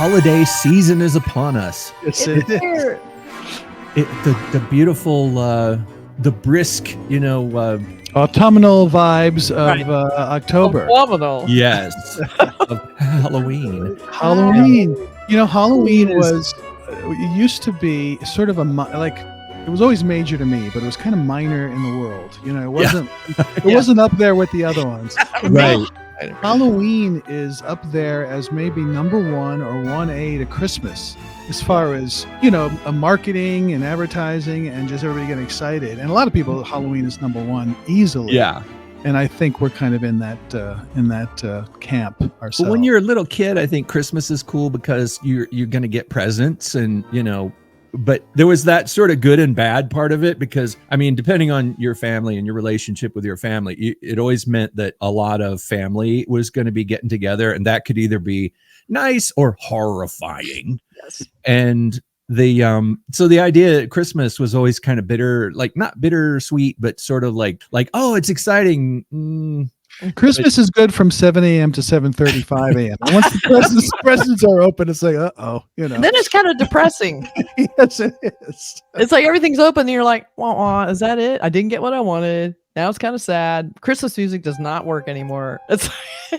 holiday season is upon us. Yes, it is. Here. The beautiful, the brisk, Autumnal vibes of Right. October. Phenomenal. yes, of Halloween. Halloween. Halloween Halloween is- was it used to be sort of it was always major to me, but it was kind of minor in the world. It wasn't it wasn't up there with the other ones. Right. Halloween is up there as maybe number 1 or 1A to Christmas as far as, marketing and advertising and just everybody getting excited. And a lot of people, Halloween is number 1 easily. Yeah. And I think we're kind of in that camp ourselves. But when you're a little kid, I think Christmas is cool because you're going to get presents and, but there was that sort of good and bad part of it because, depending on your family and your relationship with your family, it always meant that a lot of family was going to be getting together, and that could either be nice or horrifying. Yes. And so the idea that Christmas was always kind of bitter, like not bittersweet, but sort of like, oh, it's exciting. Christmas is good from 7 a.m. to 7:35 a.m. And once the presents are open, it's like, And then it's kind of depressing. Yes, it is. It's like everything's open and you're like, wah, is that it? I didn't get what I wanted. Now it's kind of sad. Christmas music does not work anymore. It's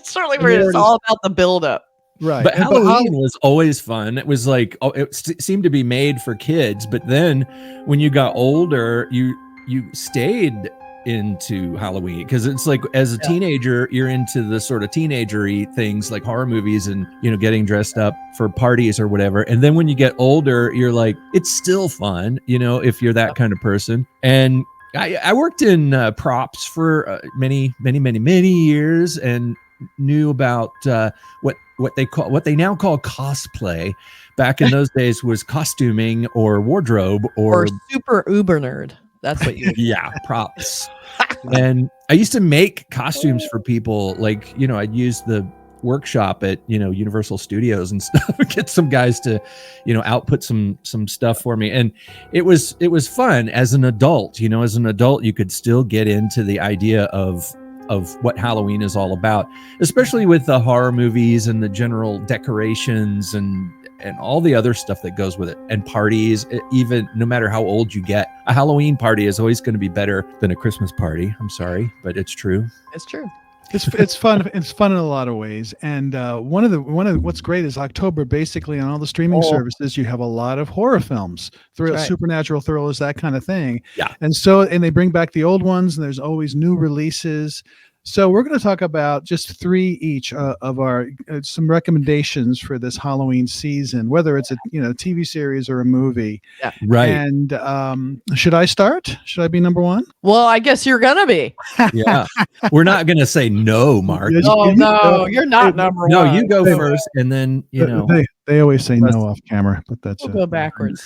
certainly where it's all about the buildup. Right. But Halloween was always fun. It was like, it seemed to be made for kids. But then when you got older, you stayed into Halloween because it's like as a teenager, you're into the sort of teenager-y things like horror movies and, getting dressed up for parties or whatever. And then when you get older, you're like, it's still fun, if you're that kind of person. And I worked in props for many years and knew about what they now call cosplay. Back in those days was costuming or wardrobe or super uber nerd. That's what you yeah, props. And I used to make costumes for people. Like, I'd use the workshop at, Universal Studios and stuff, get some guys to, output some stuff for me. And it was fun as an adult. As an adult, you could still get into the idea of what Halloween is all about, especially with the horror movies and the general decorations and all the other stuff that goes with it, and parties. Even no matter how old you get, a Halloween party is always going to be better than a Christmas party. I'm sorry, but it's true. It's true. It's fun. It's fun in a lot of ways. And one of what's great is October. Basically, on all the streaming services, you have a lot of horror films, supernatural thrillers, that kind of thing. Yeah. And they bring back the old ones, and there's always new releases. So we're going to talk about just 3 each of our some recommendations for this Halloween season, whether it's a TV series or a movie. Yeah. Right. And should I start? Should I be number 1? Well, I guess you're gonna be. Yeah. We're not going to say no, Mark. No, you're not number 1. No, you go first, and then They always say no off camera, but that's We'll go backwards.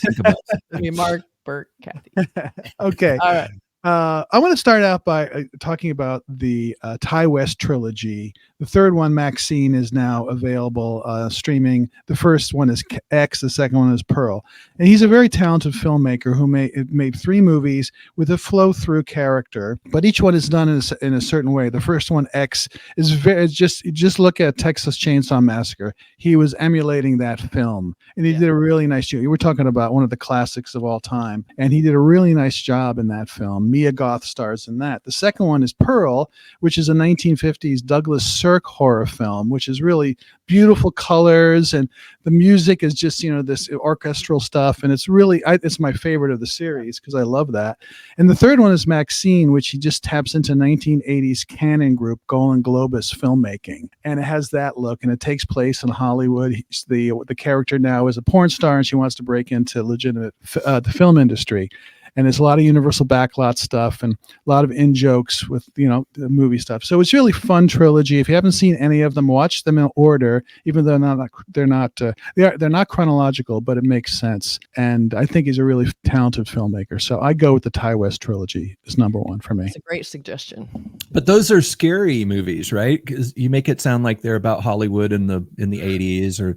Mark, Burk, Kathy. Okay. All right. I want to start out by talking about the Ty West trilogy. The third one, Maxine, is now available streaming. The first one is X. The second one is Pearl. And he's a very talented filmmaker who made 3 movies with a flow-through character, but each one is done in a certain way. The first one, X, is just look at Texas Chainsaw Massacre. He was emulating that film, and he did a really nice job. You were talking about one of the classics of all time, and he did a really nice job in that film. Mia Goth stars in that. The second one is Pearl, which is a 1950s Douglas Sirk horror film, which is really beautiful colors, and the music is just this orchestral stuff, and it's really it's my favorite of the series because I love that. And the third one is Maxine, which he just taps into 1980s canon group Golan Globus filmmaking, and it has that look, and it takes place in Hollywood. The character now is a porn star, and she wants to break into legitimate the film industry. And there's a lot of Universal backlot stuff and a lot of in-jokes with, the movie stuff. So it's really fun trilogy. If you haven't seen any of them, watch them in order, even though they're not chronological, but it makes sense. And I think he's a really talented filmmaker. So I go with the Ty West trilogy as number 1 for me. It's a great suggestion. But those are scary movies, right? Because you make it sound like they're about Hollywood in the 80s, or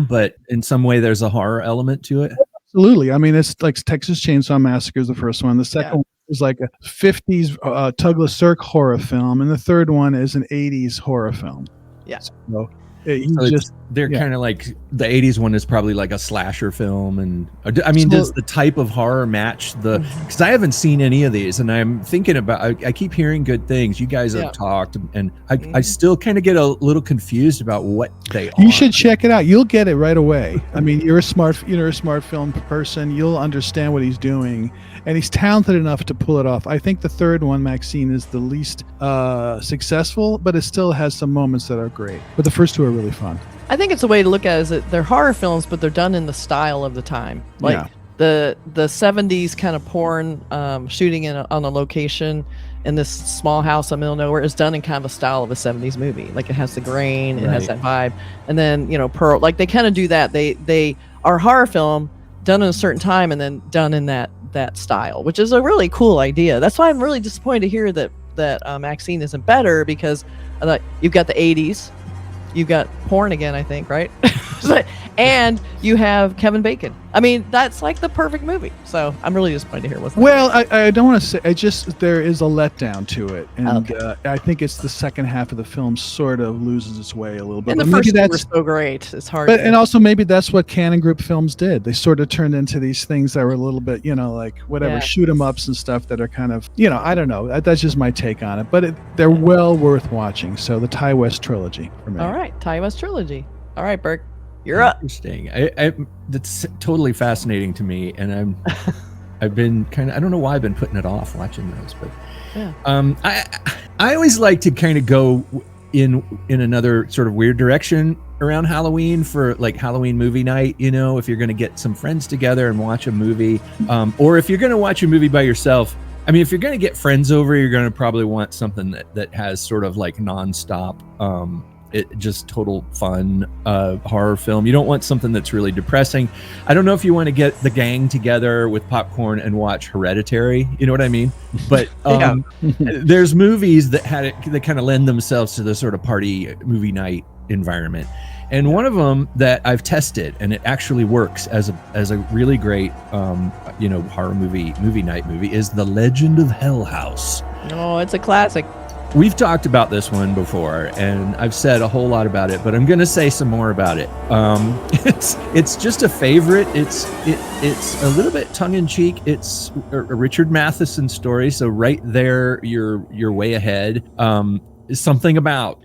but in some way there's a horror element to it. Absolutely. It's like Texas Chainsaw Massacre is the first one. The second one is like a 50s Douglas Sirk horror film, and the third one is an 80s horror film. Yeah. So They're kind of like the 80s one is probably like a slasher film. And I mean, does the type of horror match the, because I haven't seen any of these and I'm thinking about, I keep hearing good things. You guys have talked and I still kind of get a little confused about what they are. You should check it out. You'll get it right away. I mean, you're a smart film person. You'll understand what he's doing. And he's talented enough to pull it off. I think the third one, Maxine, is the least successful, but it still has some moments that are great. But the first two are really fun. I think it's a way to look at it is that they're horror films, but they're done in the style of the time. Like the 70s kind of porn shooting on a location in this small house in the middle of nowhere is done in kind of a style of a 70s movie. Like it has the grain, it has that vibe. And then, Pearl, like they kind of do that. They are horror film done in a certain time and then done in that style, which is a really cool idea. That's why I'm really disappointed to hear that Maxine isn't better, because you've got the 80s, you've got porn again, I think, right? And you have Kevin Bacon. I mean, that's like the perfect movie. So I'm really disappointed to hear what's. Well, I don't want to say. There is a letdown to it, and I think it's the second half of the film sort of loses its way a little bit. And the first two were so great. It's hard. And also maybe that's what Cannon Group films did. They sort of turned into these things that were a little bit, like whatever shoot 'em ups and stuff that are kind of, I don't know. That's just my take on it. But they're well worth watching. So the Ty West trilogy for me. All right, Ty West trilogy. All right, Burke. You're up. Interesting. That's totally fascinating to me, and I've been I don't know why I've been putting it off watching those, but I always like to kind of go in another sort of weird direction around Halloween for like Halloween movie night. If you're going to get some friends together and watch a movie, or if you're going to watch a movie by yourself. I mean, if you're going to get friends over, you're going to probably want something that has sort of like nonstop. Just total fun horror film. You don't want something that's really depressing. I don't know if you want to get the gang together with popcorn and watch Hereditary. You know what I mean? But there's movies that kind of lend themselves to the sort of party movie night environment. And one of them that I've tested and it actually works as a really great horror movie night movie is The Legend of Hell House. Oh, it's a classic. We've talked about this one before, and I've said a whole lot about it, but I'm going to say some more about it. It's just a favorite. It's a little bit tongue-in-cheek. It's a Richard Matheson story, so right there, you're way ahead. Something about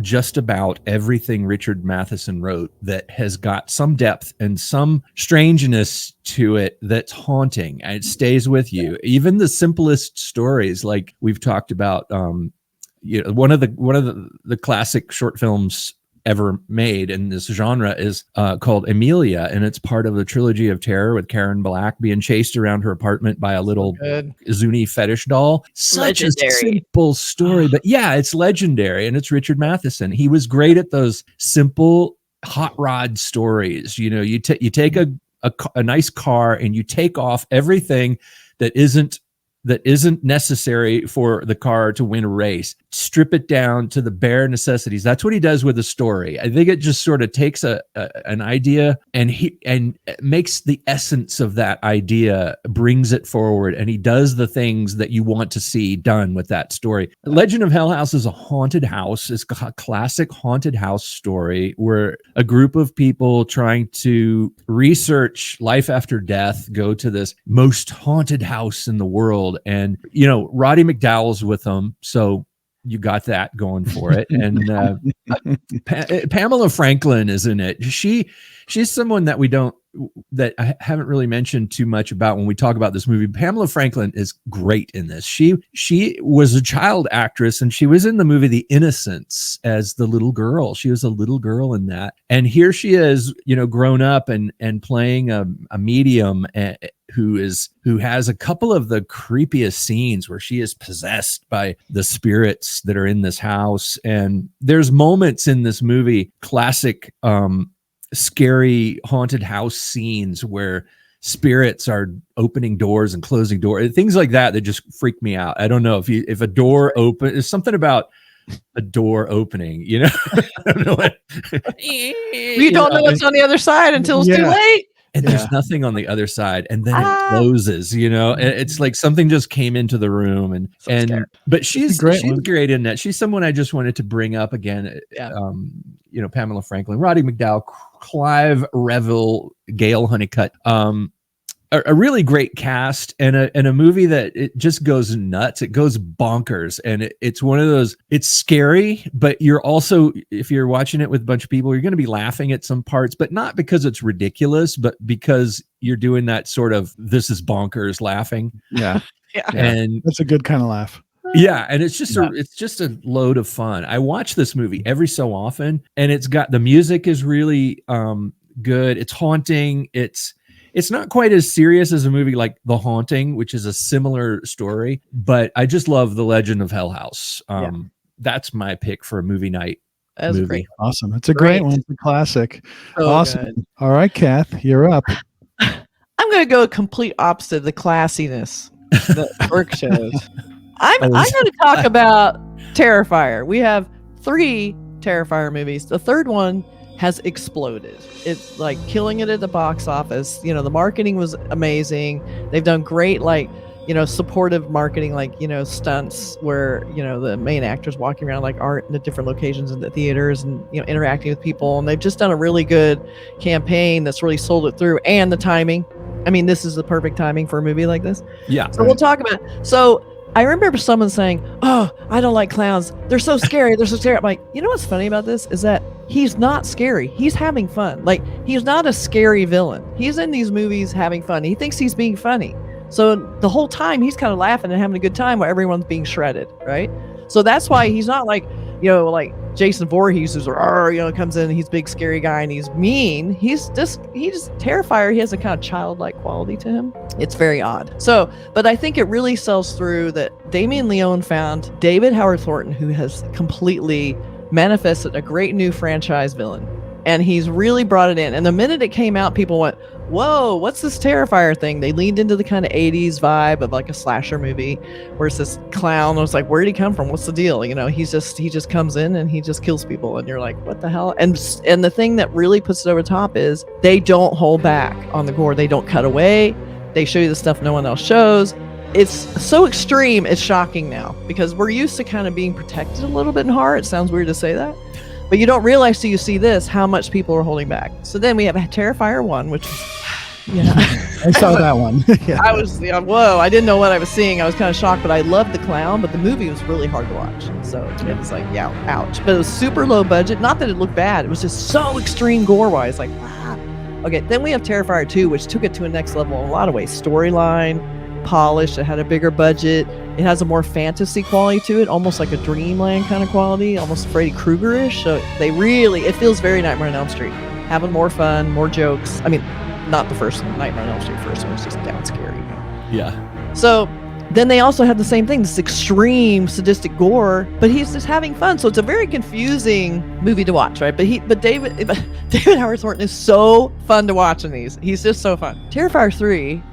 just about everything Richard Matheson wrote that has got some depth and some strangeness to it that's haunting, and it stays with you. Even the simplest stories, like we've talked about, one of the classic short films ever made in this genre is called Amelia, and it's part of the trilogy of terror with Karen Black being chased around her apartment by a little Zuni fetish doll. Such legendary. A simple story, but it's legendary, and it's Richard Matheson. He was great at those simple hot rod stories. You take a nice car and you take off everything that isn't necessary for the car to win a race. Strip it down to the bare necessities. That's what he does with a story. I think it just sort of takes an idea and makes the essence of that idea, brings it forward, and he does the things that you want to see done with that story. Legend of Hell House is a haunted house. It's a classic haunted house story where a group of people trying to research life after death go to this most haunted house in the world. And, Roddy McDowell's with them. So you got that going for it. And Pamela Franklin is in it. She's someone that I haven't really mentioned too much about when we talk about this movie. Pamela Franklin is great in this. She was a child actress, and she was in the movie The Innocents as the little girl. She was a little girl in that. And here she is, grown up and playing a medium who has a couple of the creepiest scenes where she is possessed by the spirits that are in this house. And there's moments in this movie, classic scary haunted house scenes where spirits are opening doors and closing doors, things like that just freak me out. I don't know if a door open, there's something about a door opening, I don't know what. You don't know what's on the other side until it's too late. And there's nothing on the other side, and then it closes. It's like something just came into the room, but she's great in that. She's someone I just wanted to bring up again. Pamela Franklin, Roddy McDowall, Clive Revill, Gail Honeycutt. A really great cast, and a movie that it just goes nuts. It goes bonkers, and it's one of those. It's scary, but you're also, if you're watching it with a bunch of people, you're going to be laughing at some parts, but not because it's ridiculous, but because you're doing that sort of "this is bonkers" laughing. Yeah, and that's a good kind of laugh. Yeah, and it's just a load of fun. I watch this movie every so often, and the music is really good. It's haunting. It's not quite as serious as a movie like The Haunting, which is a similar story, but I just love The Legend of Hell House. That's my pick for a movie night. That's great. Awesome. It's a great one. It's a classic. So awesome. Good. All right, Kath, you're up. I'm going to go complete opposite of the classiness that Burk shows. I'm going to talk about Terrifier. We have 3 Terrifier movies. The third one has exploded. It's like killing it at the box office. The marketing was amazing. They've done great, supportive marketing, stunts where, the main actors walking around like art in the different locations in the theaters and, interacting with people. And they've just done a really good campaign that's really sold it through. And the timing. I mean, this is the perfect timing for a movie like this. Yeah. So we'll talk about I remember someone saying, "Oh, I don't like clowns. They're so scary. They're so scary." I'm like, you know what's funny about this is that he's not scary. He's having fun. Like, he's not a scary villain. He's in these movies having fun. He thinks he's being funny. So the whole time he's kind of laughing and having a good time while everyone's being shredded, right? So that's why he's not like, like Jason Voorhees, who's comes in and he's a big scary guy and he's mean. He's just Terrifier. He has a kind of childlike quality to him. It's very odd. So, but I think it really sells through that Damien Leone found David Howard Thornton, who has completely manifested a great new franchise villain. And he's really brought it in. And the minute it came out, people went, "Whoa, what's this Terrifier thing?" They leaned into the kind of 80s vibe of like a slasher movie where it's this clown. I was like, where did he come from? What's the deal? He just comes in and he just kills people. And you're like, what the hell? And the thing that really puts it over the top is they don't hold back on the gore. They don't cut away. They show you the stuff no one else shows. It's so extreme. It's shocking now because we're used to kind of being protected a little bit in horror. It sounds weird to say that. But you don't realize till you see this how much people are holding back. So then we have Terrifier 1, which I saw that one. I was whoa, I didn't know what I was seeing. I was kind of shocked, but I loved the clown, but the movie was really hard to watch. So it was like, ouch. But it was super low budget. Not that it looked bad. It was just so extreme gore-wise. Like, wow. Okay, then we have Terrifier 2, which took it to a next level in a lot of ways. Storyline, polished, it had a bigger budget. It has a more fantasy quality to it, almost like a Dreamland kind of quality, almost Freddy Krueger-ish. So it feels very Nightmare on Elm Street. Having more fun, more jokes. I mean, not the first one, Nightmare on Elm Street first one was just down scary. Yeah. So then they also had the same thing, this extreme sadistic gore, but he's just having fun. So it's a very confusing movie to watch, right? But David Howard Thornton is so fun to watch in these. He's just so fun. Terrifier 3,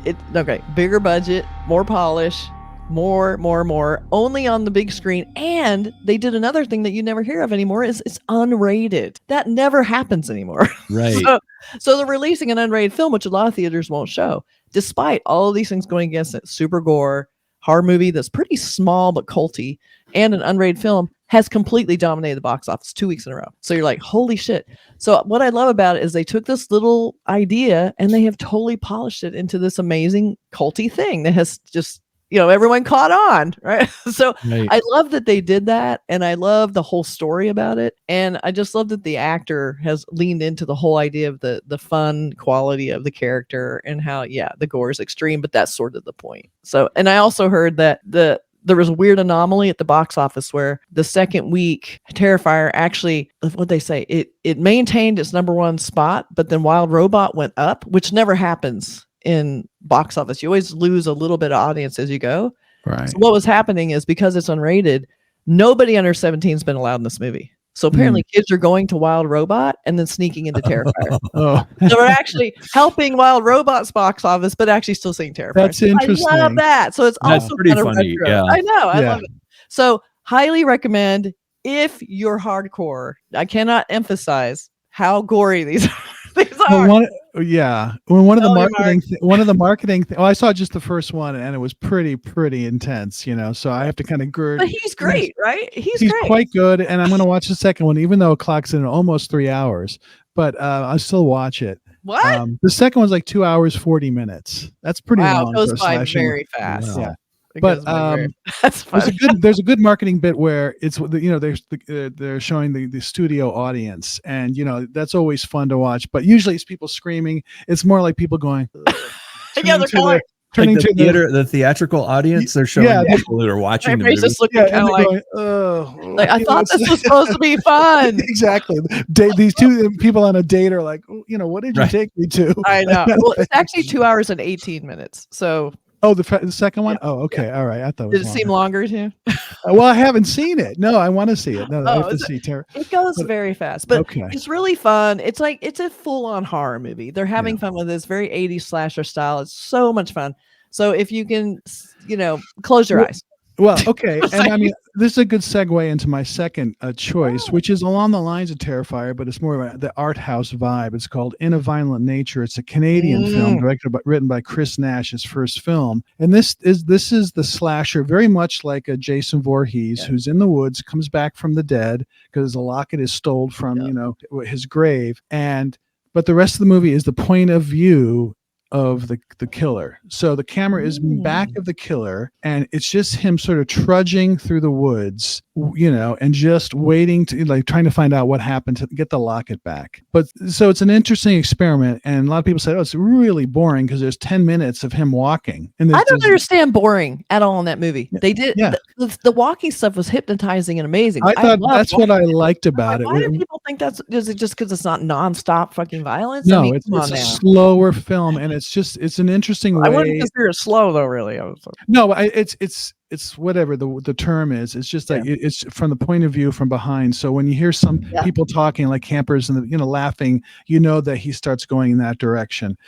bigger budget, more polish, more, only on the big screen. And they did another thing that you never hear of anymore is it's unrated. That never happens anymore. Right. So they're releasing an unrated film, which a lot of theaters won't show, despite all of these things going against it. Super gore, horror movie that's pretty small but culty, and an unrated film has completely dominated the box office 2 weeks in a row. So you're like, holy shit. So what I love about it is they took this little idea and they have totally polished it into this amazing culty thing that has just, everyone caught on, right? So right. I love that they did that, and I love the whole story about it, and I just love that the actor has leaned into the whole idea of the fun quality of the character and how, the gore is extreme, but that's sort of the point. So, and I also heard that there was a weird anomaly at the box office where the second week, Terrifier actually, what they say, it maintained its #1 spot, but then Wild Robot went up, which never happens in box office. You always lose a little bit of audience as you go. Right. So what was happening is because it's unrated, nobody under 17 has been allowed in this movie. So apparently kids are going to Wild Robot and then sneaking into Terrifier. So we're actually helping Wild Robot's box office, but actually still seeing Terrifier. That's interesting. I love that. So it's also pretty kind of funny. retro. Yeah. I know. I love it. So highly recommend if you're hardcore. I cannot emphasize how gory these are. These Well, are. one of the Tell me, marketing, oh, I saw just the first one and it was pretty intense, so I have to kind of gird. But he's great, right? He's great. quite good, and I'm going to watch the second one, even though it clocks in almost 3 hours, but I'll still watch it. What? The second one's like 2 hours 40 minutes. That's pretty Wow, long. it goes for a by slasher very fast. Yeah. It But goes by very- that's funny. there's a good marketing bit where it's they're showing the studio audience, and that's always fun to watch. But usually it's people screaming. It's more like people going. Yeah, they're going. Turning like the theatrical audience, they're showing people that are watching the movie. Just looking kind of like, I thought this was supposed to be fun. Exactly. These two people on a date are like, what did you take me to? I know. Well, it's actually 2 hours and 18 minutes. So. Oh, the second one? Yeah. Oh, okay. Yeah. All right. I thought Did it seem longer to you? Well, I haven't seen it. No, I want to see it. No, I have to see Terror. It goes very fast, but it's really fun. It's a full-on horror movie. They're having fun with this very 80s slasher style. It's so much fun. So if you can, close your eyes. Well, okay. And I mean, this is a good segue into my second choice, which is along the lines of Terrifier, but it's more of the art house vibe. It's called In a Violent Nature. It's a Canadian film written by Chris Nash, his first film. And this is the slasher, very much like a Jason Voorhees, who's in the woods, comes back from the dead because the locket is stolen from, his grave. But the rest of the movie is the point of view of the killer. So the camera is back of the killer, and it's just him sort of trudging through the woods, and just waiting to trying to find out what happened to get the locket back. But so it's an interesting experiment, and a lot of people say, oh, it's really boring because there's 10 minutes of him walking. And I don't understand boring at all in that movie. They did the walking stuff was hypnotizing and amazing. I thought that's what I liked about it. Why do people think is it just because it's not nonstop fucking violence? No, it's a slower film, and it's an interesting way. I wouldn't consider it slow though, really. No, it's whatever the term is. It's just like it's from the point of view from behind. So when you hear some people talking like campers and laughing, that he starts going in that direction.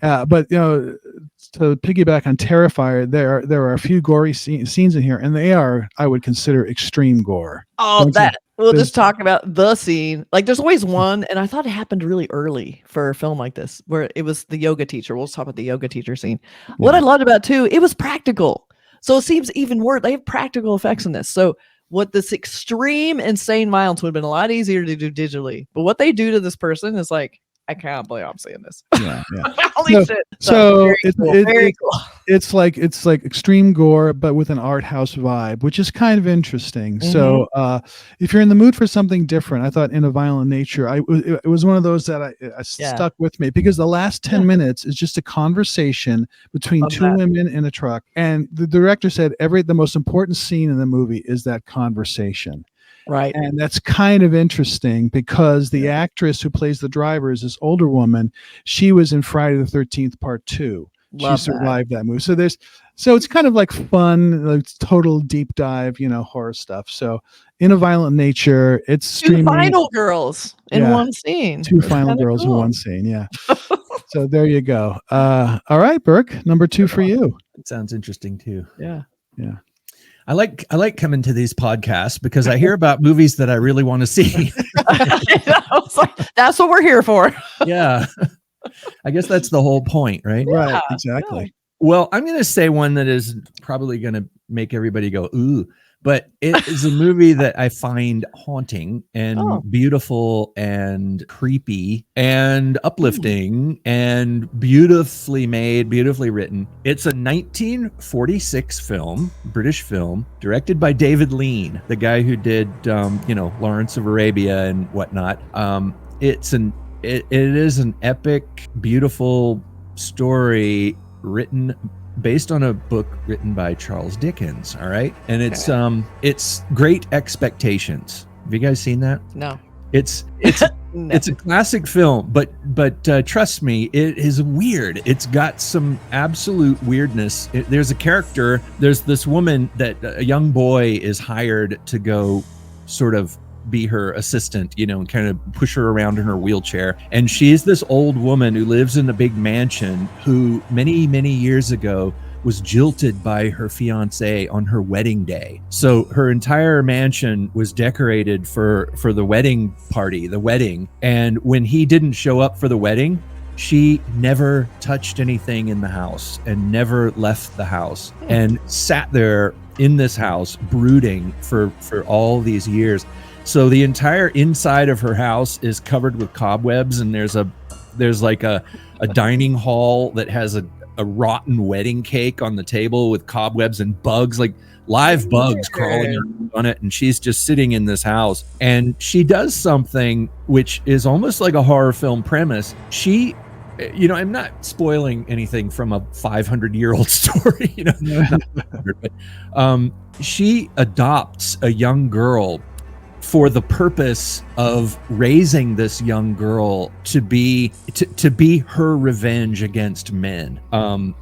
But to piggyback on Terrifier, there are a few gory scenes in here, and they are, I would consider, extreme gore. Oh, we'll just talk about the scene. Like, there's always one, and I thought it happened really early for a film like this, where it was the yoga teacher. We'll talk about the yoga teacher scene. Yeah. What I loved about too, it was practical. So it seems even worse. They have practical effects in this. So what this extreme insane violence would have been a lot easier to do digitally. But what they do to this person is like, I can't believe I'm seeing this. Yeah. Holy shit. So very cool. It's like extreme gore, but with an art house vibe, which is kind of interesting. Mm-hmm. So if you're in the mood for something different, I thought In a Violent Nature, it was one of those that I stuck with me, because the last 10 minutes is just a conversation between two women in a truck. And the director said the most important scene in the movie is that conversation. Right. And that's kind of interesting because the actress who plays the driver is this older woman. She was in Friday the 13th Part 2. She survived that movie. So it's kind of like fun, like total deep dive, horror stuff. So In a Violent Nature, it's streaming. 2 final girls in one scene. 2 final girls in one scene. Yeah. So there you go. All right, Burke, number 2 for you. It sounds interesting too. Yeah. I like coming to these podcasts because I hear about movies that I really want to see. That's what we're here for. Yeah. I guess that's the whole point, right? Right, exactly. Yeah. Well, I'm going to say one that is probably going to make everybody go, ooh, but it is a movie that I find haunting and beautiful and creepy and uplifting and beautifully made, beautifully written. It's a 1946 film, British film, directed by David Lean, the guy who did, Lawrence of Arabia and whatnot. It is an epic, beautiful story based on a book written by Charles Dickens. All right. And it's Great Expectations. Have you guys seen that? No. It's it's a classic film, but trust me, it is weird. It's got some absolute weirdness. There's a character, there's this woman that a young boy is hired to go sort of be her assistant, and kind of push her around in her wheelchair. And she's this old woman who lives in a big mansion who many, many years ago was jilted by her fiance on her wedding day. So her entire mansion was decorated for the wedding party, the wedding. And when he didn't show up for the wedding, she never touched anything in the house and never left the house and sat there in this house brooding for all these years. So the entire inside of her house is covered with cobwebs, and there's like a dining hall that has a rotten wedding cake on the table with cobwebs and bugs, like live bugs crawling on it. And she's just sitting in this house, and she does something which is almost like a horror film premise. She, I'm not spoiling anything from a 500-year-old story, but she adopts a young girl for the purpose of raising this young girl to be her revenge against men. And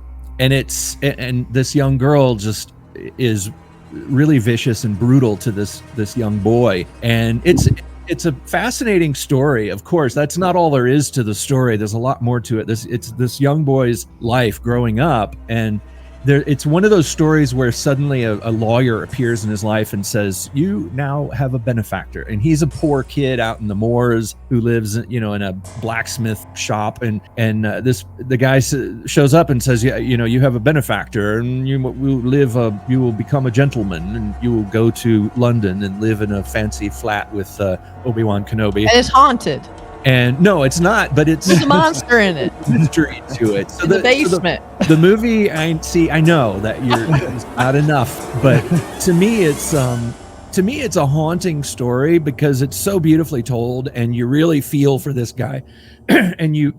this young girl just is really vicious and brutal to this young boy. And it's a fascinating story. Of course, that's not all there is to the story. There's a lot more to it. It's this young boy's life growing up, and it's one of those stories where suddenly a lawyer appears in his life and says, you now have a benefactor. And he's a poor kid out in the moors who lives, in a blacksmith shop. And the guy shows up and says, you have a benefactor, and you will become a gentleman, and you will go to London and live in a fancy flat with Obi-Wan Kenobi. And it's haunted. And no, it's not, but there's a monster in it. Mystery to it. So in the basement. The movie, I know that it's not enough, but to me it's a haunting story because it's so beautifully told, and you really feel for this guy, and you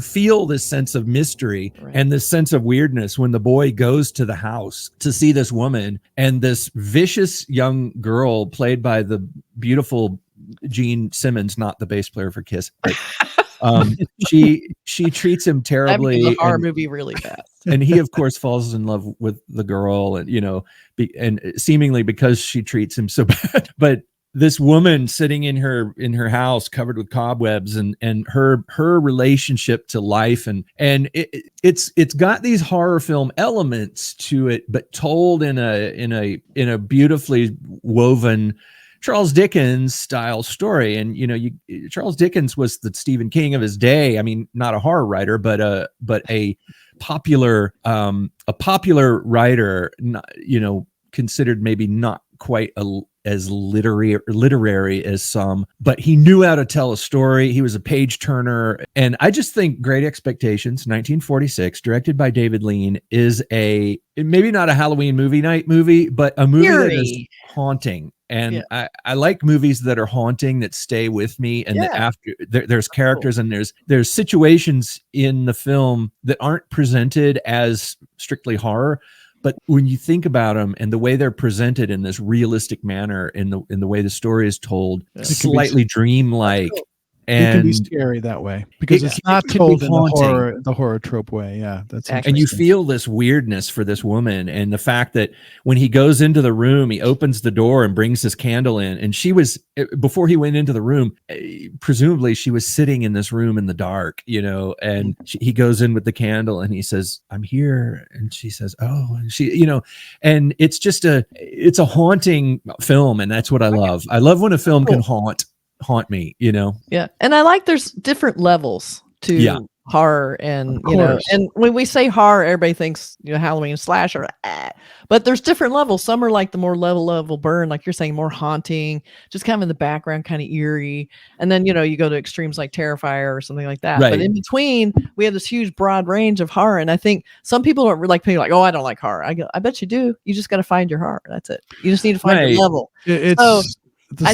feel this sense of mystery and this sense of weirdness when the boy goes to the house to see this woman, and this vicious young girl played by the beautiful Gene Simmons, not the bass player for Kiss, but she treats him terribly. That horror movie really fast. And he, of course, falls in love with the girl, and and seemingly because she treats him so bad. But this woman sitting in her house covered with cobwebs, and her relationship to life, and it's got these horror film elements to it, but told in a beautifully woven Charles Dickens style story. And Charles Dickens was the Stephen King of his day. I mean, not a horror writer, but a popular writer, considered maybe not quite as literary as some, but he knew how to tell a story. He was a page turner. And I just think Great Expectations, 1946, directed by David Lean, is maybe not a Halloween night movie, but a movie that is haunting. And I like movies that are haunting, that stay with me, and that after there's characters and there's situations in the film that aren't presented as strictly horror, but when you think about them and the way they're presented in this realistic manner, in the way the story is told, slightly dreamlike. And it can be scary that way because it's not told in the horror trope way. Yeah, that's interesting. And you feel this weirdness for this woman, and the fact that when he goes into the room, he opens the door and brings his candle in. And she was, before he went into the room, presumably she was sitting in this room in the dark, and he goes in with the candle and he says, "I'm here." And she says, "Oh," and she, and it's just it's a haunting film. And that's what I love. I love when a film can haunt me, Yeah. And I like there's different levels to horror, and and when we say horror, everybody thinks Halloween slasher, but there's different levels. Some are like the more level burn, like you're saying, more haunting, just kind of in the background, kind of eerie. And then you go to extremes like Terrifier or something like that. Right. But in between, we have this huge broad range of horror. And I think some people don't like people like, oh, I don't like horror. I bet you do. You just got to find your horror. That's it. You just need to find your level. The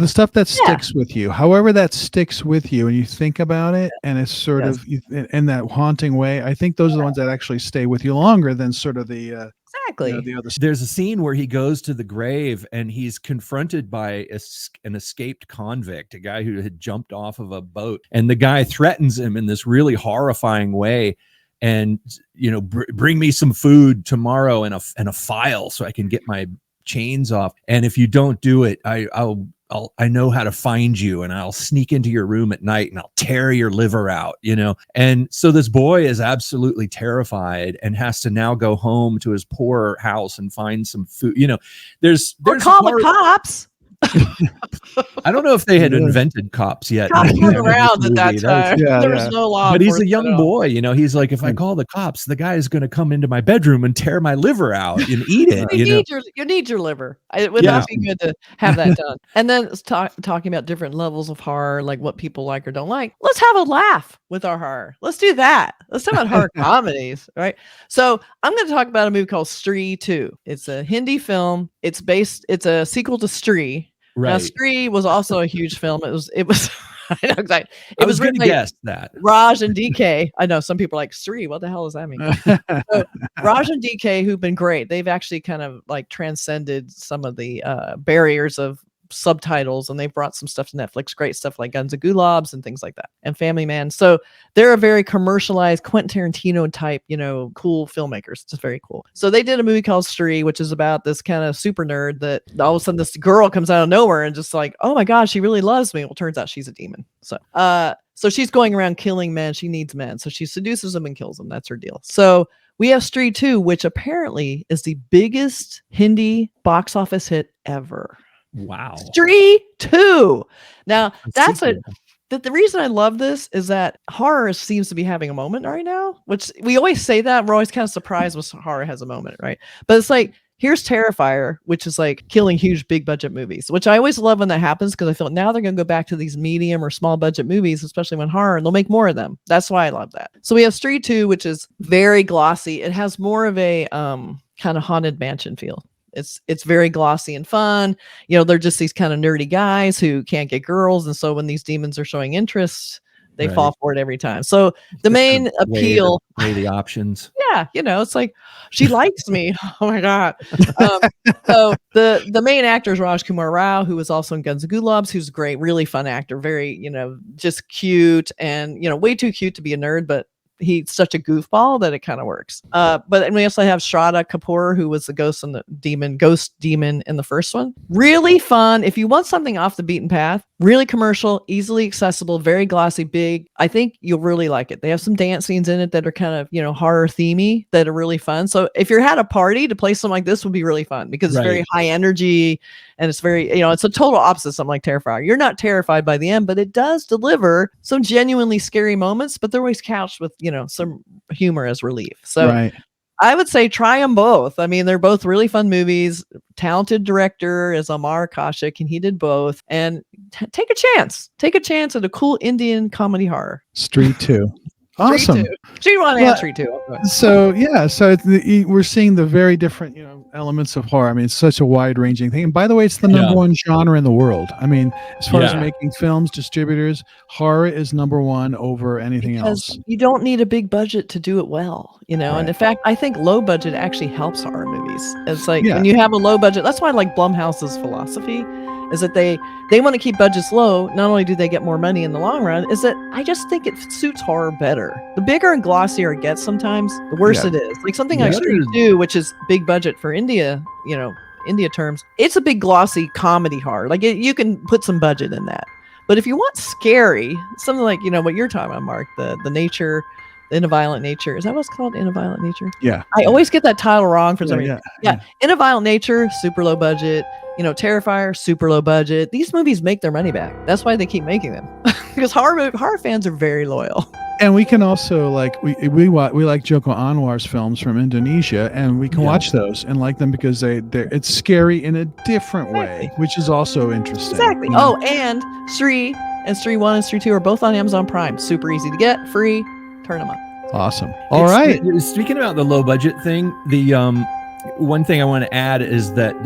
stuff that sticks with you, however that sticks with you, and you think about it, and it's sort of in that haunting way. I think those are the ones that actually stay with you longer than sort of the exactly. The other stuff. There's a scene where he goes to the grave and he's confronted by an escaped convict, a guy who had jumped off of a boat, and the guy threatens him in this really horrifying way. And bring me some food tomorrow and a file so I can get my chains off, and if you don't do it, I'll I know how to find you, and I'll sneak into your room at night and I'll tear your liver out, And so this boy is absolutely terrified and has to now go home to his poor house and find some food. There's call the cops. I don't know if they had invented cops yet. Cops weren't around at that time. There was no law. But he's a young boy, He's like, if I call the cops, the guy is going to come into my bedroom and tear my liver out and eat it. You need your liver. It would not be good to have that done. And then talking about different levels of horror, like what people like or don't like. Let's have a laugh with our horror. Let's do that. Let's talk about horror comedies, right? So I'm going to talk about a movie called Stree 2. It's a Hindi film. It's a sequel to Stree. Right. Now, Stree was also a huge film. It was. I know exactly. I was going to guess that Raj and DK. I know some people are like Stree. What the hell does that mean? So, Raj and DK, who've been great. They've actually kind of like transcended some of the barriers of subtitles, and they've brought some stuff to Netflix, great stuff like Guns and Gulabs and things like that, and Family Man. So they're a very commercialized Quentin Tarantino type, cool filmmakers. It's very cool. So they did a movie called Stree, which is about this kind of super nerd that all of a sudden this girl comes out of nowhere and just like, oh my gosh, she really loves me. Well, turns out she's a demon. So she's going around killing men. She needs men. So she seduces them and kills them. That's her deal. So we have Stree 2, which apparently is the biggest Hindi box office hit ever. Wow. Stree 2. Now, the reason I love this is that horror seems to be having a moment right now, which we always say that. We're always kind of surprised when horror has a moment, right? But it's like, here's Terrifier, which is like killing huge, big budget movies, which I always love when that happens because I feel now they're going to go back to these medium or small budget movies, especially when horror, and they'll make more of them. That's why I love that. So we have Stree 2, which is very glossy. It has more of a kind of haunted mansion feel. It's very glossy and fun. They're just these kind of nerdy guys who can't get girls. And so when these demons are showing interest, they fall for it every time. So the main appeal, weigh the options. Yeah. It's like, she likes me. Oh my God. So the main actor is Raj Kumar Rao, who was also in Guns and Gulabs, who's a great, really fun actor. Very, just cute and, way too cute to be a nerd, but he's such a goofball that it kind of works. But we also have Shraddha Kapoor, who was the ghost demon in the first one. Really fun. If you want something off the beaten path, really commercial, easily accessible, very glossy, big. I think you'll really like it. They have some dance scenes in it that are kind of, horror themey that are really fun. So if you're at a party, to play something like this would be really fun because it's very high energy and it's very, it's a total opposite of something like Terrifier. You're not terrified by the end, but it does deliver some genuinely scary moments, but they're always couched with, some humor as relief. So I would say try them both. I mean, they're both really fun movies. Talented director is Amar Kaushik, and he did both. And take a chance. Take a chance at a cool Indian comedy horror. Stree 2. Awesome. Stree 1 and Stree 2. So we're seeing the very different, elements of horror. I mean, it's such a wide-ranging thing. And by the way, it's the number one genre in the world. I mean, as far as making films, distributors, horror is number one over anything else. You don't need a big budget to do it well, And in fact, I think low budget actually helps horror movies. It's like when you have a low budget, that's why I like Blumhouse's philosophy. Is that they want to keep budgets low. Not only do they get more money in the long run, is that I just think it suits horror better. The bigger and glossier it gets sometimes, the worse it is. Like something like Stree 2, which is big budget for India, India terms, it's a big glossy comedy horror. Like you can put some budget in that. But if you want scary, something like, what you're talking about, Mark, the nature, the In a Violent Nature. Is that what's called? In a Violent Nature? Yeah. I always get that title wrong for some reason. Yeah. In a Violent Nature, super low budget. Terrifier, super low budget. These movies make their money back. That's why they keep making them. Because horror fans are very loyal. And we can also we like Joko Anwar's films from Indonesia, and we can watch those and like them because it's scary in a different way, which is also interesting. Exactly. Oh, and Stree 1 and Stree 2 are both on Amazon Prime. Super easy to get, free. Turn them on. Awesome. All right. Speaking about the low budget thing, the one thing I want to add is that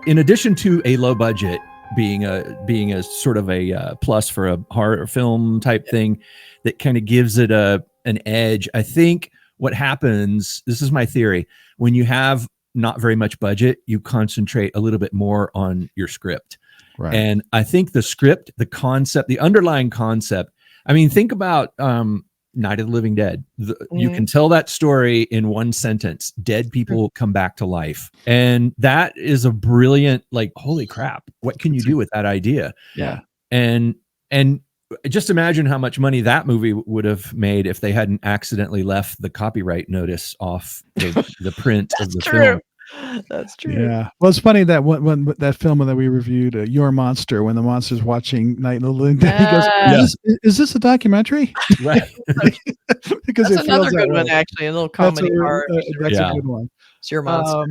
in addition to a low budget being a sort of a plus for a horror film type thing that kind of gives it an edge, I think what happens, this is my theory, when you have not very much budget, you concentrate a little bit more on your script. Right. And I think the script, the concept, the underlying concept, I mean, think about Night of the Living Dead. You can tell that story in one sentence. Dead people come back to life. And that is a brilliant, like, holy crap, what can you do with that idea? Yeah. And just imagine how much money that movie would have made if they hadn't accidentally left the copyright notice off the print of the film. That's true. Yeah. Well, it's funny that when that film that we reviewed, Your Monster, when the monster's watching Night of the Living Dead, he goes, is this a documentary? Right. Because that's another good one, actually. A little comedy part. That's a good one. It's Your Monster.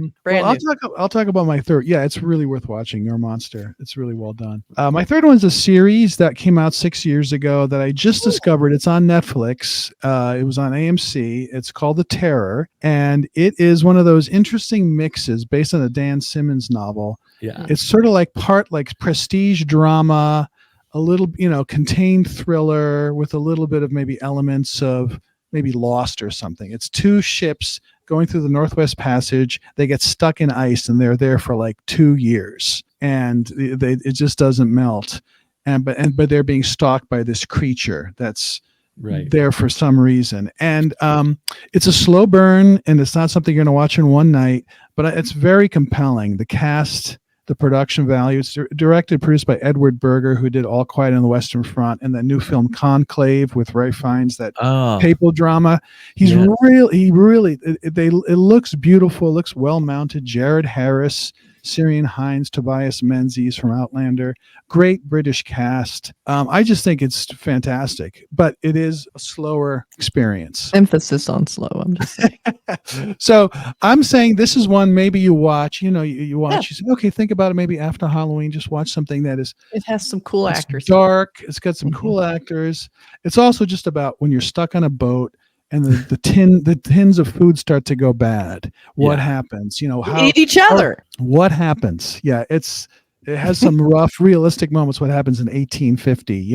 I'll talk about my third. Yeah, it's really worth watching. Your Monster. It's really well done. My third one's a series that came out 6 years ago that I just discovered. It's on Netflix. It was on AMC. It's called The Terror, and it is one of those interesting mixes based on a Dan Simmons novel. Yeah, it's sort of like part like prestige drama, a little contained thriller with a little bit of maybe elements of maybe Lost or something. It's two ships going through the Northwest Passage. They get stuck in ice and they're there for like 2 years, and it just doesn't melt. But they're being stalked by this creature that's there for some reason. And it's a slow burn, and it's not something you're going to watch in one night, but it's very compelling. The cast, the production value. It's produced by Edward Berger, who did All Quiet on the Western Front and that new film Conclave with Ray Fiennes, that papal drama. It looks beautiful, looks well mounted. Jared Harris, Syrian Hines, Tobias Menzies from Outlander, great British cast. I just think it's fantastic, but it is a slower experience. Emphasis on slow, I'm just saying. So I'm saying this is one maybe you watch, you watch, you say, okay, think about it, maybe after Halloween, just watch something that is, it has some cool actors. Dark, it's got some cool actors. It's also just about when you're stuck on a boat and the tins of food start to go bad. What happens? How eat each other. What happens? Yeah, it has some rough, realistic moments. What happens in 1850?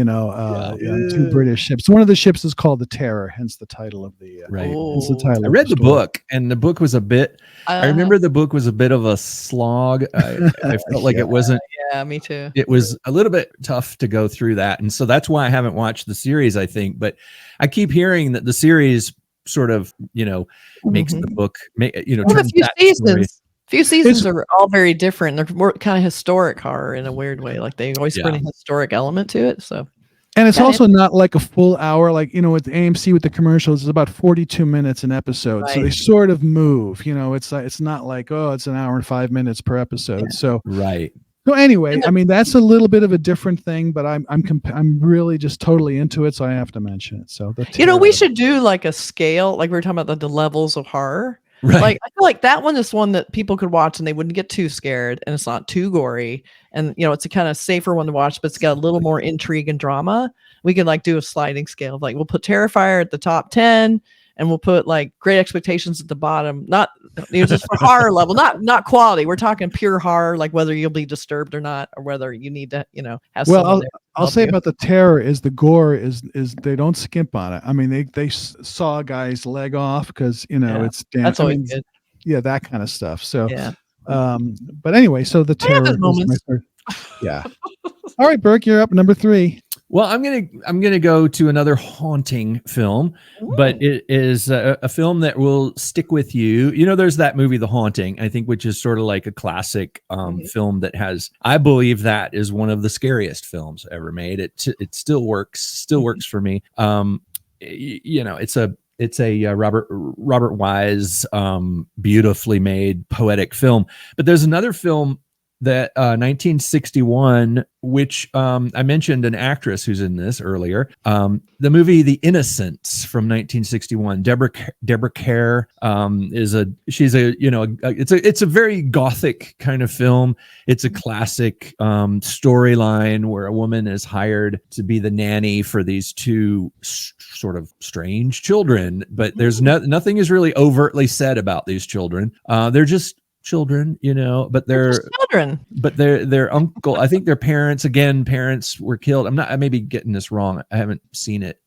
Two British ships. One of the ships is called the Terror, hence the title of the. Hence the title. I read the book, and the book was a bit. I remember the book was a bit of a slog. I felt like it wasn't. Yeah, me too. It was a little bit tough to go through that, and so that's why I haven't watched the series. I think, but I keep hearing that the series sort of, makes the book, few seasons are all very different. They're more kind of historic horror in a weird way. Like they always bring a historic element to it. So, and it's also not like a full hour, like, with the AMC with the commercials, it's about 42 minutes an episode. Right. So they sort of move, it's not like, it's an hour and 5 minutes per episode. Yeah. So, So anyway, I mean, that's a little bit of a different thing, but I'm really just totally into it, so I have to mention it. So we should do like a scale, like we were talking about the levels of horror. Right. Like I feel like that one is one that people could watch and they wouldn't get too scared, and it's not too gory, and it's a kind of safer one to watch, but it's got a little more intrigue and drama. We could like do a sliding scale, like we'll put Terrifier at the top 10. And we'll put like Great Expectations at the bottom, not just for horror level, not quality. We're talking pure horror, like whether you'll be disturbed or not, or whether you need to, have. Well, I'll say about the Terror is the gore is they don't skimp on it. I mean, they saw a guy's leg off because it's damn. That's always good. Yeah, that kind of stuff. So, but anyway, so the Terror is my third. Yeah. All right, Burke, you're up. Number 3. Well, I'm gonna go to another haunting film, but it is a film that will stick with you. There's that movie, The Haunting, I think, which is sort of like a classic film that has. I believe that is one of the scariest films ever made. It still works for me. It's a Robert Wise, beautifully made poetic film. But there's another film that 1961, which I mentioned an actress who's in this earlier. The movie The Innocents from 1961. Deborah Kerr it's a very gothic kind of film. It's a classic storyline where a woman is hired to be the nanny for these two sort of strange children, but there's nothing is really overtly said about these children. They're just children, but they're children, but their uncle, I think their parents were killed. I may be getting this wrong. I haven't seen it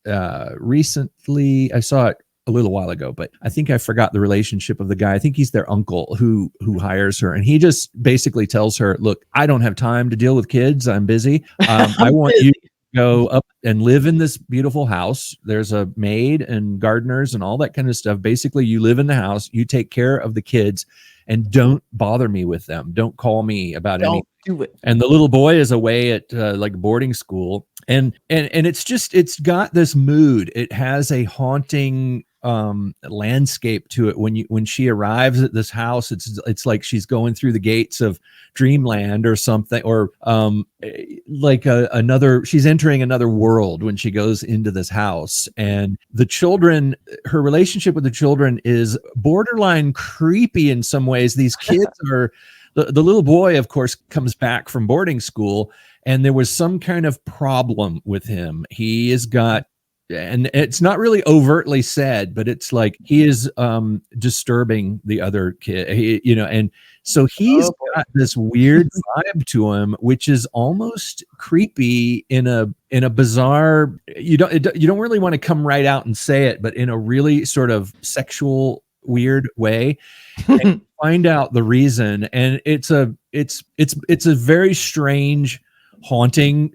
recently. I saw it a little while ago, but I think I forgot the relationship of the guy. I think he's their uncle who hires her, and he just basically tells her, look, I don't have time to deal with kids. I'm busy. I want you to go up and live in this beautiful house. There's a maid and gardeners and all that kind of stuff. Basically, you live in the house, you take care of the kids, and don't bother me with them. Don't call me about anything. Do it. And the little boy is away at like boarding school, and it's got this mood. It has a haunting landscape to it. When she arrives at this house, it's like she's going through the gates of dreamland or something, or like she's entering another world when she goes into this house. And the children, her relationship with the children is borderline creepy in some ways. These kids are the little boy, of course, comes back from boarding school, and there was some kind of problem with him. He has got, and it's not really overtly said, but it's like he is disturbing the other kid, and so he's got this weird vibe to him, which is almost creepy in a bizarre. You don't really want to come right out and say it, but in a really sort of sexual, weird way, and find out the reason. And it's a very strange, haunting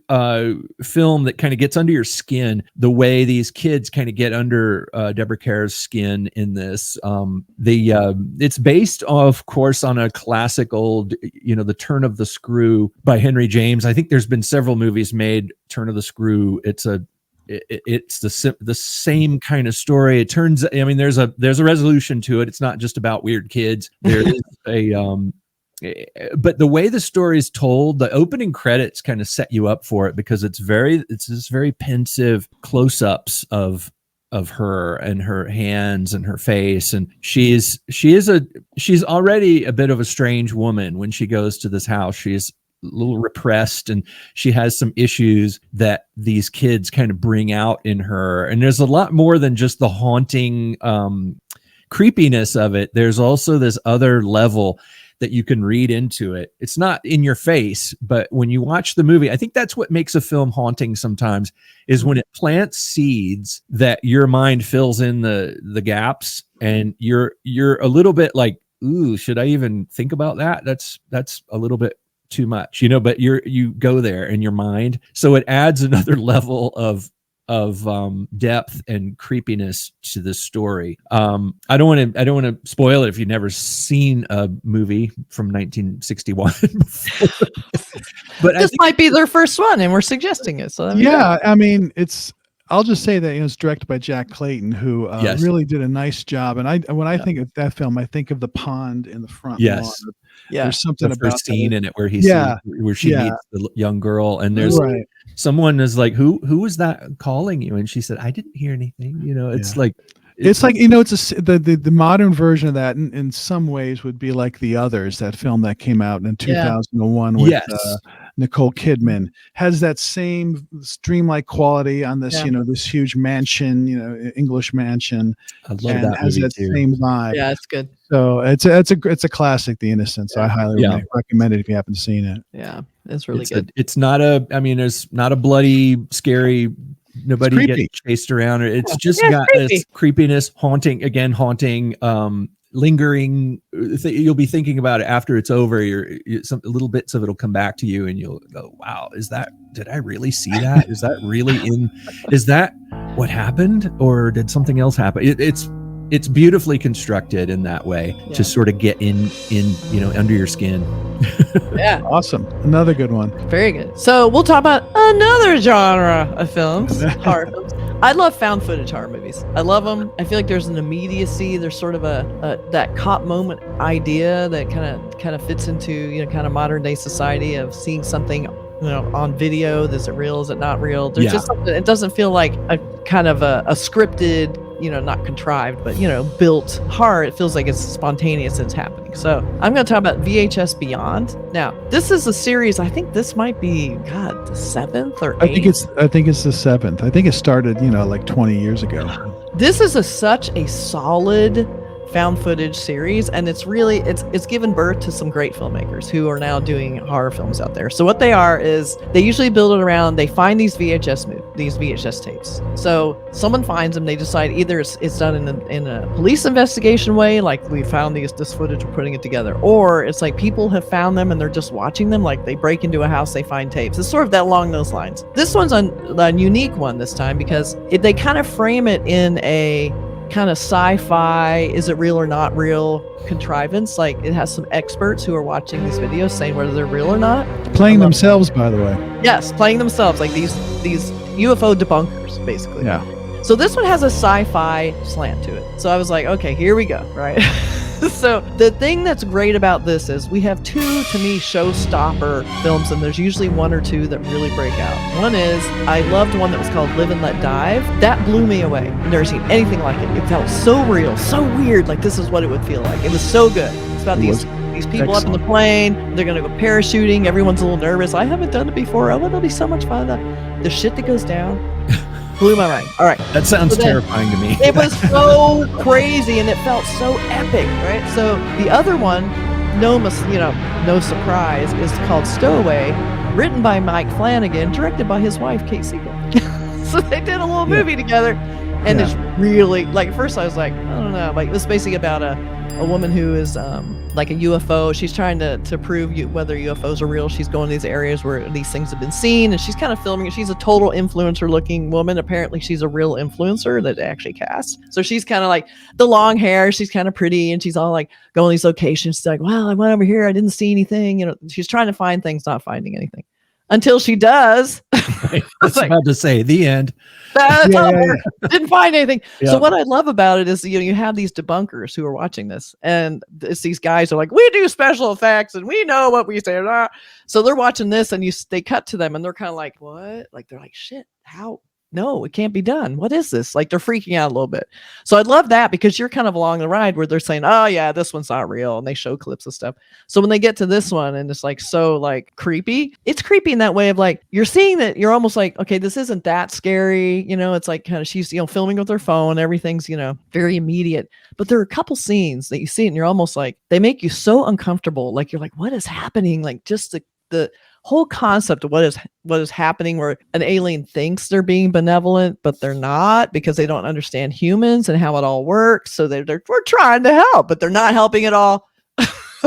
film that kind of gets under your skin, the way these kids kind of get under Deborah Kerr's skin in this. It's based, of course, on a classic old, The Turn of the Screw by Henry James. I think there's been several movies made, Turn of the Screw. It's the same kind of story. It turns, there's a resolution to it. It's not just about weird kids. There is but the way the story is told, the opening credits kind of set you up for it, because it's this very pensive close-ups of her and her hands and her face. And she's already a bit of a strange woman when she goes to this house. She's a little repressed, and she has some issues that these kids kind of bring out in her. And there's a lot more than just the haunting creepiness of it. There's also this other level that you can read into it. It's not in your face, but when you watch the movie, I think that's what makes a film haunting sometimes, is when it plants seeds that your mind fills in the gaps, and you're a little bit like, ooh, should I even think about that? That's a little bit too much, but you go there in your mind. So it adds another level of depth and creepiness to the story. I don't want to spoil it if you've never seen a movie from 1961 before. But this might be their first one, and we're suggesting it. So I'll just say that it's directed by Jack Clayton, who really did a nice job. And when I think of that film, I think of the pond in the front lawn. Yeah, there's something the about first scene in it where she meets the young girl, and there's someone is like, who was that calling you? And she said, I didn't hear anything. It's like the modern version of that in some ways would be like The Others, that film that came out in 2001 with Nicole Kidman. Has that same dreamlike quality on this, this huge mansion, English mansion. I love that has movie that too. same vibe. Yeah, it's good. So it's a classic, The Innocents. I highly recommend it if you haven't seen it. Yeah, it's really good. It's not there's not a bloody, scary. Nobody gets chased around. It's just got this creepiness, haunting, lingering. You'll be thinking about it after it's over. Some little bits of it'll come back to you, and you'll go, "Wow, did I really see that? Is that really is that what happened, or did something else happen?" It's beautifully constructed in that way to sort of get in under your skin. Yeah. Awesome. Another good one. Very good. So we'll talk about another genre of films, horror films. I love found footage horror movies. I love them. I feel like there's an immediacy. There's sort of that cop moment idea that kind of fits into kind of modern day society of seeing something on video. Is it real? Is it not real? There's just something. It doesn't feel like a kind of a scripted, not contrived, but built horror. It feels like it's spontaneous and it's happening. So I'm going to talk about VHS Beyond. Now, this is a series. I think this might be the 7th or 8th. I think it's the 7th. I think it started like 20 years ago. This is such a solid found footage series, and it's given birth to some great filmmakers who are now doing horror films out there. So what they are is they usually build it around, they find these VHS these VHS tapes. So someone finds them. They decide either it's done in a police investigation way, like we found this footage, we're putting it together, or it's like people have found them and they're just watching them. Like they break into a house, they find tapes. It's sort of that along those lines. This one's a unique one this time because they kind of frame it in a kind of sci-fi, is it real or not real contrivance. Like it has some experts who are watching these videos saying whether they're real or not. Playing themselves, by the way. Yes, playing themselves, like these UFO debunkers, basically. Yeah. So this one has a sci-fi slant to it. So I was like, okay, here we go, right? So the thing that's great about this is we have two, to me, showstopper films, and there's usually one or two that really break out. One is, I loved one that was called Live and Let Dive. That blew me away. I've never seen anything like it. It felt so real, so weird, like this is what it would feel like. It was so good. It's about these people up in the plane, they're gonna go parachuting, everyone's a little nervous. I haven't done it before. Oh, it'll be so much fun. The shit that goes down blew my mind. All right. That sounds terrifying to me. It was so crazy and it felt so epic, right? So the other one, no surprise, is called Stowaway, written by Mike Flanagan, directed by his wife, Kate Siegel. So they did a little movie together, and it's really, like, at first I was like, I don't know, like, it was basically about a woman who is like a UFO. She's trying to prove whether UFOs are real. She's going to these areas where these things have been seen, and she's kind of filming it. She's a total influencer looking woman. Apparently she's a real influencer that they actually cast. So she's kind of like the long hair. She's kind of pretty, and she's all like going to these locations. She's like, well, I went over here. I didn't see anything. She's trying to find things, not finding anything. Until she does. I was about to say the end. Didn't find anything. Yeah. So what I love about it is, you have these debunkers who are watching this, and it's these guys who are like, we do special effects and we know what we say. So they're watching this, and they cut to them, and they're kind of like, what? Like they're like, shit, how? No, it can't be done. What is this? Like they're freaking out a little bit. So I love that because you're kind of along the ride where they're saying, oh yeah, this one's not real. And they show clips of stuff. So when they get to this one and it's like, so like creepy, it's creepy in that way of like, you're seeing that you're almost like, okay, this isn't that scary. It's like kind of, she's, filming with her phone. Everything's, very immediate, but there are a couple scenes that you see and you're almost like, they make you so uncomfortable. Like you're like, what is happening? Like just the whole concept of what is happening where an alien thinks they're being benevolent, but they're not because they don't understand humans and how it all works. So we're trying to help, but they're not helping at all.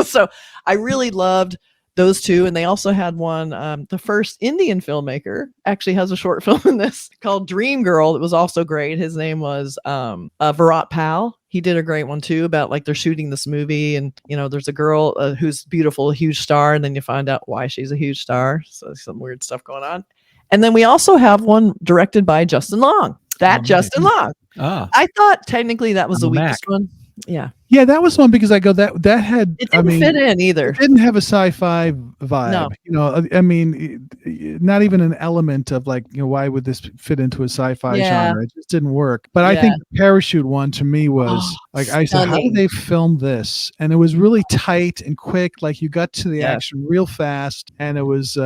So I really loved those two. And they also had one, the first Indian filmmaker actually has a short film in this called Dream Girl. That was also great. His name was Virat Pal. He did a great one too about like they're shooting this movie and, there's a girl who's beautiful, a huge star. And then you find out why she's a huge star. So some weird stuff going on. And then we also have one directed by Justin Long. Justin Long. I thought technically that was the weakest one. Yeah. Yeah, that was one because I go that had it didn't fit in either. It didn't have a sci-fi vibe. No. I mean, not even an element of like, why would this fit into a sci-fi genre? It just didn't work. But I think the parachute one to me was like, I said, how did they film this? And it was really tight and quick. Like you got to the action real fast, and it was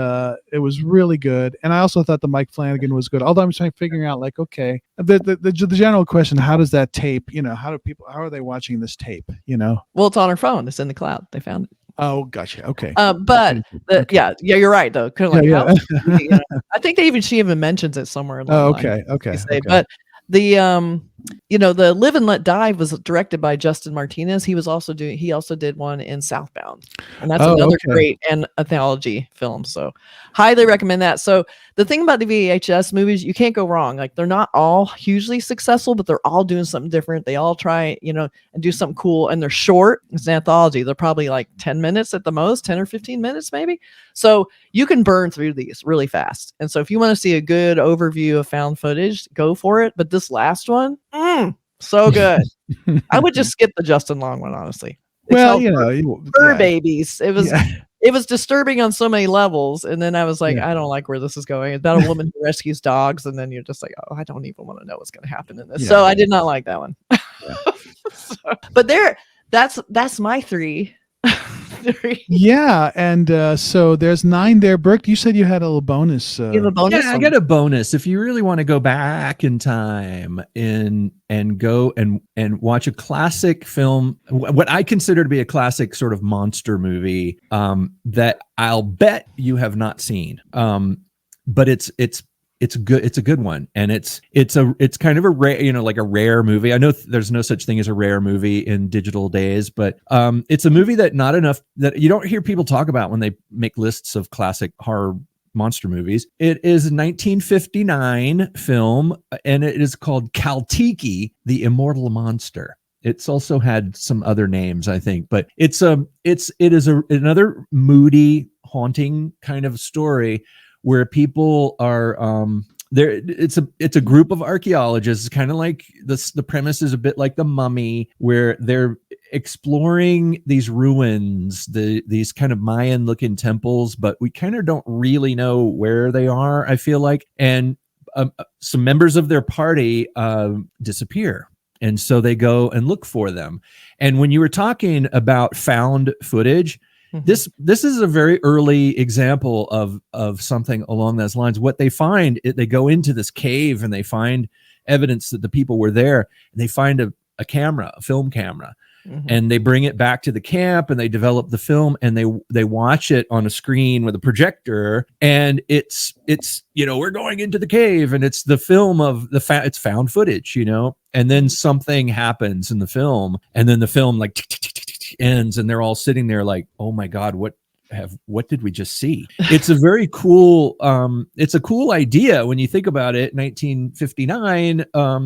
really good. And I also thought the Mike Flanagan was good. Although I'm figuring out like, okay, the general question, how does that tape? How are they watching this tape? Well, it's on her phone. It's in the cloud. They found it. Oh, gotcha. Okay. But yeah, you're right though. Kind of like I think she even mentions it somewhere. Okay. But the Live and Let Dive was directed by Justin Martinez. He also did one in Southbound, and that's another great anthology film. So highly recommend that. So the thing about the VHS movies, you can't go wrong. Like they're not all hugely successful, but they're all doing something different. They all try, and do something cool, and they're short. It's an anthology. They're probably like 10 minutes at the most, 10 or 15 minutes maybe. So you can burn through these really fast. And so if you want to see a good overview of found footage, go for it. But this last one, so good. I would just skip the Justin Long one, honestly. Fur babies. It was disturbing on so many levels, and then I was like, I don't like where this is going. It's about a woman who rescues dogs, and then you're just like, oh, I don't even want to know what's going to happen in this. So I did not like that one. But that's my three. Yeah, and so there's 9 there. Burke, you said you had a little bonus. You have a bonus? Yeah, I got a bonus. If you really want to go back in time and go and watch a classic film, what I consider to be a classic sort of monster movie, that I'll bet you have not seen. But it's it's good. It's a good one, and it's kind of a rare, like a rare movie. I know there's no such thing as a rare movie in digital days, but it's a movie that you don't hear people talk about when they make lists of classic horror monster movies. It is a 1959 film, and it is called Kaltiki, the Immortal Monster. It's also had some other names, I think, but it is another moody, haunting kind of story where people are there. It's a group of archaeologists, kind of like the premise is a bit like The Mummy, where they're exploring these ruins, these kind of Mayan looking temples, but we kind of don't really know where they are, I feel like. And some members of their party disappear. And so they go and look for them. And when you were talking about found footage, this is a very early example of something along those lines. What they find, they go into this cave and they find evidence that the people were there. And they find a camera, a film camera. And they bring it back to the camp and they develop the film and they watch it on a screen with a projector, and it's we're going into the cave and it's the film of it's found footage, and then something happens in the film, and then the film like ends and they're all sitting there like, oh my God, what did we just see? It's a very cool it's a cool idea when you think about it. 1959,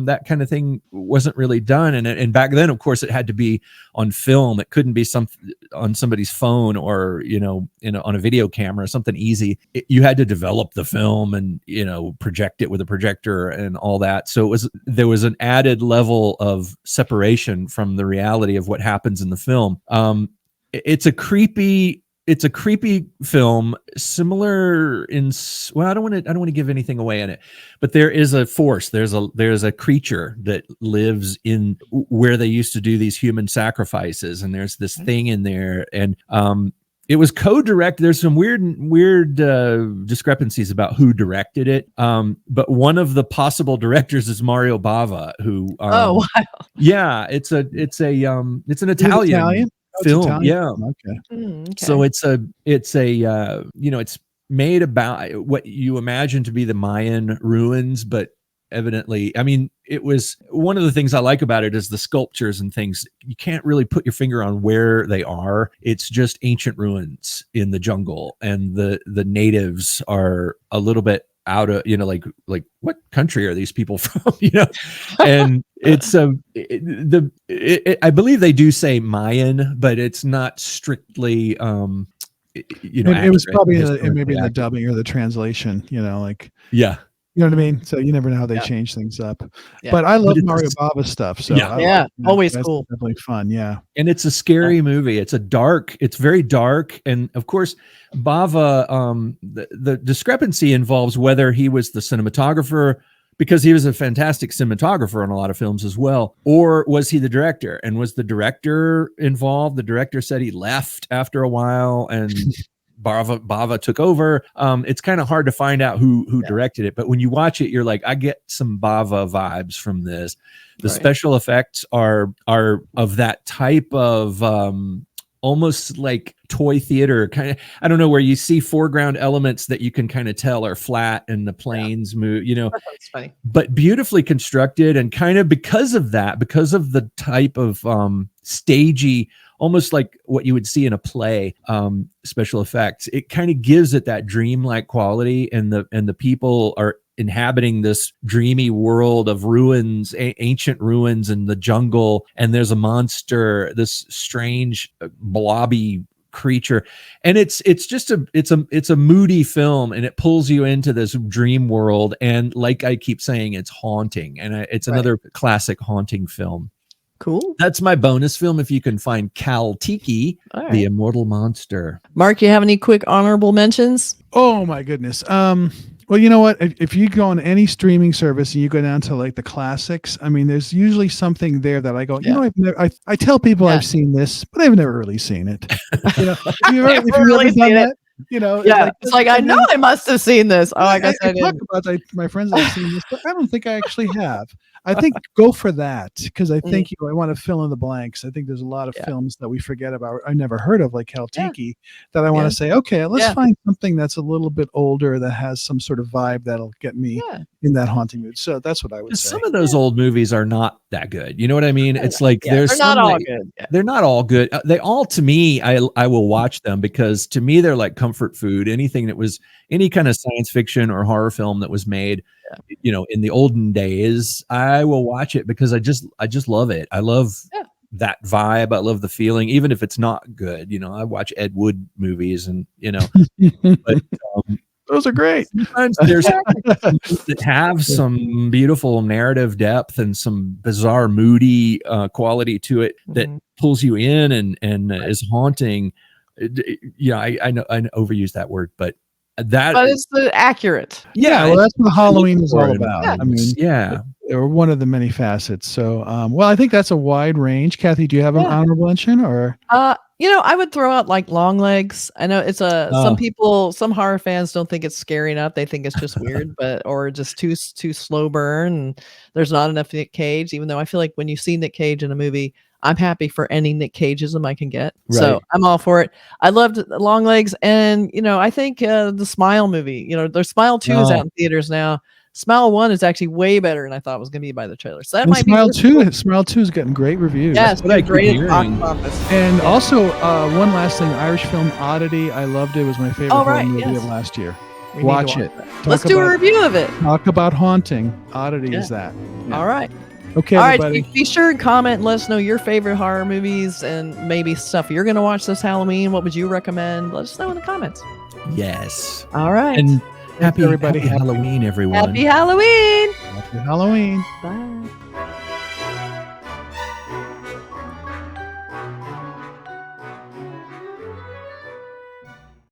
that kind of thing wasn't really done, and back then of course it had to be on film. It couldn't be something on somebody's phone or on a video camera or something easy. You had to develop the film and project it with a projector and all that, so there was an added level of separation from the reality of what happens in the film. It's a creepy film, similar I don't want to give anything away in it, but there is a force, there's a creature that lives in where they used to do these human sacrifices, and there's this thing in there, and it was co-directed. There's some weird discrepancies about who directed it, but one of the possible directors is Mario Bava, who oh wow, yeah, it's an Italian film. Okay. So it's it's made about what you imagine to be the Mayan ruins, but evidently, I mean, it was one of the things I like about it is the sculptures and things. You can't really put your finger on where they are. It's just ancient ruins in the jungle, and the natives are a little bit out of like what country are these people from, and it's I believe they do say Mayan, but it's not strictly it was probably maybe in the dubbing or the translation, yeah. You know what I mean? So you never know how they change things up. Yeah. But I love Mario Bava stuff. So always cool. Definitely fun. Yeah. And it's a scary movie. It's very dark. And of course, Bava, the discrepancy involves whether he was the cinematographer, because he was a fantastic cinematographer on a lot of films as well, or was he the director? And was the director involved? The director said he left after a while, and Bava took over. It's kind of hard to find out who directed it, but when you watch it, you're like, I get some Bava vibes from this. The special effects are of that type of almost like toy theater kind of. I don't know, where you see foreground elements that you can kind of tell are flat and the planes move, That's funny. But beautifully constructed, and kind of because of the type of stagey, almost like what you would see in a play, special effects. It kind of gives it that dreamlike quality, and the people are inhabiting this dreamy world of ruins, ancient ruins in the jungle, and there's a monster, this strange blobby creature, and it's a moody film, and it pulls you into this dream world, and like I keep saying, it's haunting, and it's another classic haunting film. Cool. That's my bonus film. If you can find Kaltiki, the Immortal Monster. Mark, you have any quick honorable mentions? Oh my goodness. Well, you know what? If you go on any streaming service and you go down to like the classics, I mean, there's usually something there that I go, I tell people I've seen this, but I've never really seen it. Have you ever done that? You know, Yeah, it's like I know I must have seen this. Oh, I guess I talk didn't. about my friends that have seen this, but I don't think I actually have. I think go for that because I think I want to fill in the blanks. I think there's a lot of films that we forget about. I never heard of, like Helsinki, that I want to say, okay, let's find something that's a little bit older that has some sort of vibe that'll get me in that haunting mood. So that's what I would say. Some of those old movies are not that good. You know what I mean? It's like they're not all good. They're not all good. They all, to me, I will watch them because to me they're like comfort food. Anything that was any kind of science fiction or horror film that was made, in the olden days, I will watch it because I just love it. I love that vibe. I love the feeling, even if it's not good. I watch Ed Wood movies and but those are great. Sometimes there's that have some beautiful narrative depth and some bizarre, moody quality to it that pulls you in and is haunting. I know I overuse that word, but it's accurate. Yeah, well, that's what Halloween is all about. I mean, yeah, or one of the many facets. So, well, I think that's a wide range. Kathy, do you have an honorable mention or? I would throw out like Long Legs. I know it's some horror fans don't think it's scary enough. They think it's just weird, or just too slow burn. And there's not enough Nick Cage, even though I feel like when you see Nick Cage in a movie, I'm happy for any Nick Cageism I can get. Right. So I'm all for it. I loved Long Legs. And, I think the Smile movie, there's Smile 2 is out in theaters now. Smile 1 is actually way better than I thought it was going to be by the trailer. So that might Smile be 2. Smile 2 is getting great reviews. Yeah, it's great at box office. And also, one last thing, Irish film Oddity. I loved it. It was my favorite horror movie of last year. Watch it. Let's do a review of it. Talk about haunting. Oddity is that. Yeah. All right. Okay, all everybody. Right, be sure and comment and let us know your favorite horror movies and maybe stuff you're going to watch this Halloween. What would you recommend? Let us know in the comments. Yes. All right. And happy Halloween, everyone. Happy Halloween. Happy Halloween. Bye.